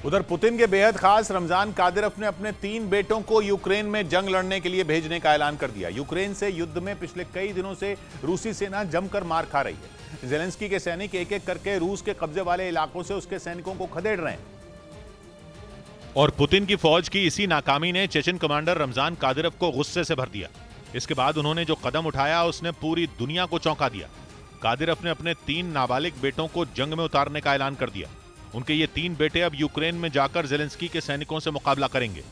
उधर पुतिन के बेहद खास रमजान कादिरोव ने अपने 3 बेटों को यूक्रेन में जंग लड़ने के लिए भेजने का ऐलान कर दिया। यूक्रेन से युद्ध में पिछले कई दिनों से रूसी सेना जमकर मार खा रही है। जेलेंस्की के सैनिक एक एक करके रूस के कब्जे वाले इलाकों से उसके सैनिकों को खदेड़ रहे हैं। और पुतिन की फौज की इसी नाकामी ने चेचन कमांडर रमजान कादिरोव को गुस्से से भर दिया। इसके बाद उन्होंने जो कदम उठाया उसने पूरी दुनिया को चौंका दिया। कादिरोव ने अपने 3 नाबालिग बेटों को जंग में उतारने का ऐलान कर दिया। उनके ये 3 बेटे अब यूक्रेन में जाकर जेलेंस्की के सैनिकों से मुकाबला करेंगे।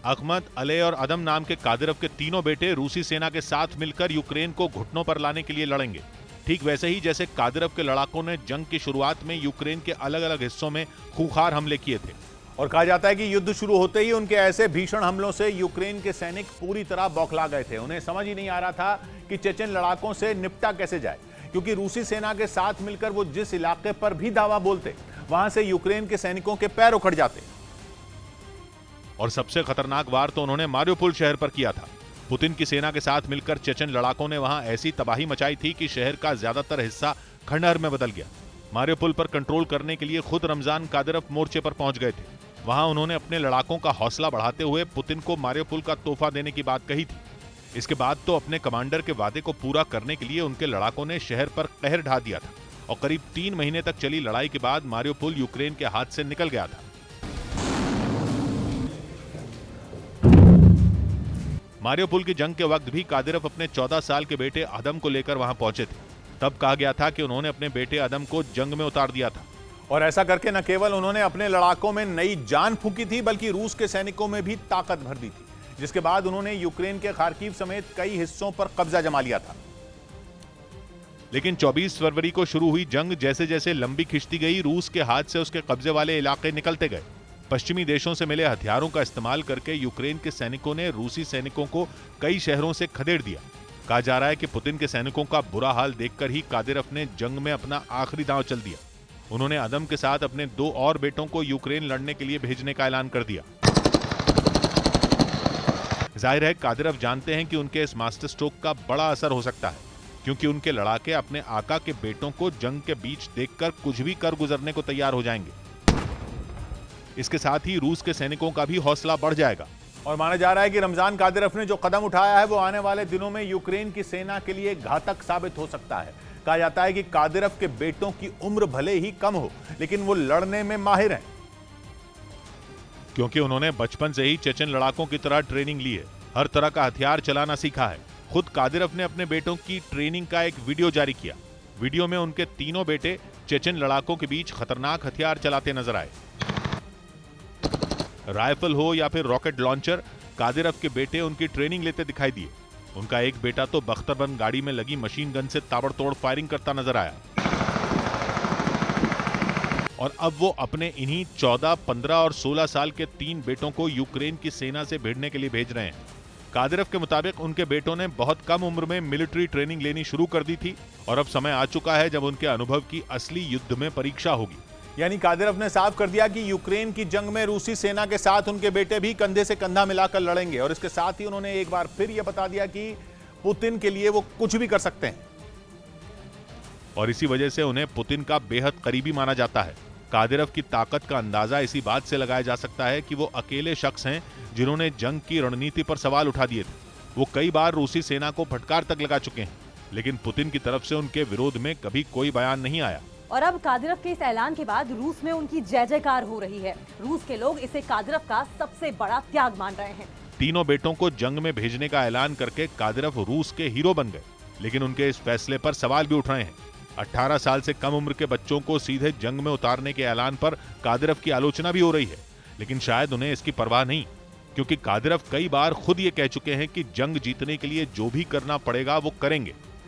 अहमद, अले और अदम नाम के कादिरोव के तीनों बेटे रूसी सेना के साथ मिलकर यूक्रेन को घुटनों पर लाने के लिए लड़ेंगे। ठीक वैसे ही जैसे कादिरोव के लड़ाकों ने जंग की शुरुआत में यूक्रेन के अलग अलग हिस्सों में खूंखार हमले किए थे। और कहा जाता है कि युद्ध शुरू होते ही उनके ऐसे भीषण हमलों से यूक्रेन के सैनिक पूरी तरह बौखला गए थे। उन्हें समझ ही नहीं आ रहा था कि चेचन लड़ाकों से निपटा कैसे जाए, क्योंकि रूसी सेना के साथ मिलकर वो जिस इलाके पर भी दावा बोलते वहां से यूक्रेन के सैनिकों के पैर उखड़ जाते। और सबसे खतरनाक वार तो उन्होंने मारियोपोल शहर पर किया था। पुतिन की सेना के साथ मिलकर चेचन लड़ाकों ने वहां ऐसी तबाही मचाई थी कि शहर का ज्यादातर हिस्सा खंडहर में बदल गया। मारियोपोल पर कंट्रोल करने के लिए खुद रमजान कादिरोव मोर्चे पर पहुंच गए थे। वहां उन्होंने अपने लड़ाकों का हौसला बढ़ाते हुए पुतिन को मारियोपोल का तोहफा देने की बात कही थी। इसके बाद तो अपने कमांडर के वादे को पूरा करने के लिए उनके लड़ाकों ने शहर पर कहर ढा दिया था और करीब 3 महीने तक चली लड़ाई के बाद मारियोपोल यूक्रेन के हाथ से निकल गया था। मारियोपोल की जंग के वक्त भी कादिरोव अपने 14 साल के बेटे अदम को लेकर वहां पहुंचे थे। तब कहा गया था कि उन्होंने अपने बेटे अदम को जंग में उतार दिया था। और ऐसा करके न केवल उन्होंने अपने लड़ाकों में नई जान फूंकी थी, बल्कि रूस के सैनिकों में भी ताकत भर दी थी, जिसके बाद उन्होंने यूक्रेन के खार्किव समेत कई हिस्सों पर कब्जा जमा लिया था। लेकिन 24 फरवरी को शुरू हुई जंग जैसे जैसे लंबी खिंचती गई, रूस के हाथ से उसके कब्जे वाले इलाके निकलते गए। पश्चिमी देशों से मिले हथियारों का इस्तेमाल करके यूक्रेन के सैनिकों ने रूसी सैनिकों को कई शहरों से खदेड़ दिया। कहा जा रहा है कि पुतिन के सैनिकों का बुरा हाल देखकर ही कादिरोव ने जंग में अपना आखिरी दांव चल दिया। उन्होंने अदम के साथ अपने 2 और बेटों को यूक्रेन लड़ने के लिए भेजने का ऐलान कर दिया। जाहिर है कादिरोव जानते हैं कि उनके इस मास्टर स्ट्रोक का बड़ा असर हो सकता है, क्योंकि उनके लड़ाके अपने आका के बेटों को जंग के बीच देखकर कुछ भी कर गुजरने को तैयार हो जाएंगे। इसके साथ ही रूस के सैनिकों का भी हौसला बढ़ जाएगा। और माना जा रहा है कि रमजान कादिरोव ने जो कदम उठाया है वो आने वाले दिनों में यूक्रेन की सेना के लिए घातक साबित हो सकता है। कहा जाता है कि कादिरोव के बेटों की उम्र भले ही कम हो, लेकिन वो लड़ने में माहिर हैं, क्योंकि उन्होंने बचपन से ही चेचन लड़ाकों की तरह ट्रेनिंग ली है। हर तरह का हथियार चलाना सीखा है। खुद कादिरोव ने अपने बेटों की ट्रेनिंग का एक वीडियो जारी किया। वीडियो में उनके तीनों बेटे चेचन लड़ाकों के बीच खतरनाक हथियार चलाते नजर आए। राइफल हो या फिर रॉकेट लॉन्चर, कादिरोव के बेटे उनकी ट्रेनिंग लेते दिखाई दिए। उनका एक बेटा तो बख्तरबंद गाड़ी में लगी मशीन गन से ताबड़तोड़ फायरिंग करता नजर आया। और अब वो अपने इन्हीं 14, 15 और 16 साल के 3 बेटों को यूक्रेन की सेना से भिड़ने के लिए भेज रहे हैं। कादिरोव के मुताबिक उनके बेटों ने बहुत कम उम्र में मिलिट्री ट्रेनिंग लेनी शुरू कर दी थी और अब समय आ चुका है जब उनके अनुभव की असली युद्ध में परीक्षा होगी। यानी कादिरोव ने साफ कर दिया कि यूक्रेन की जंग में रूसी सेना के साथ उनके बेटे भी कंधे से कंधा मिलाकर लड़ेंगे। और इसके साथ ही उन्होंने एक बार फिर यह बता दिया कि पुतिन के लिए वो कुछ भी कर सकते हैं। और इसी वजह से उन्हें पुतिन का बेहद करीबी माना जाता है। कादिरोव की ताकत का अंदाजा इसी बात से लगाया जा सकता है कि वो अकेले शख्स हैं जिन्होंने जंग की रणनीति पर सवाल उठा दिए थे। वो कई बार रूसी सेना को फटकार तक लगा चुके हैं, लेकिन पुतिन की तरफ से उनके विरोध में कभी कोई बयान नहीं आया। और अब कादिरोव के इस ऐलान के बाद रूस में उनकी जय जयकार हो रही है। रूस के लोग इसे कादिरोव का सबसे बड़ा त्याग मान रहे हैं। तीनों बेटों को जंग में भेजने का ऐलान करके कादिरोव रूस के हीरो बन गए, लेकिन उनके इस फैसले पर सवाल भी उठ रहे हैं। 18 साल से कम उम्र के बच्चों को सीधे जंग में उतारने के ऐलान पर कादिरोव की आलोचना भी हो रही है, लेकिन शायद उन्हें इसकी परवाह नहीं, क्योंकि कादिरोव कई बार खुद ये कह चुके हैं कि जंग जीतने के लिए जो भी करना पड़ेगा वो करेंगे।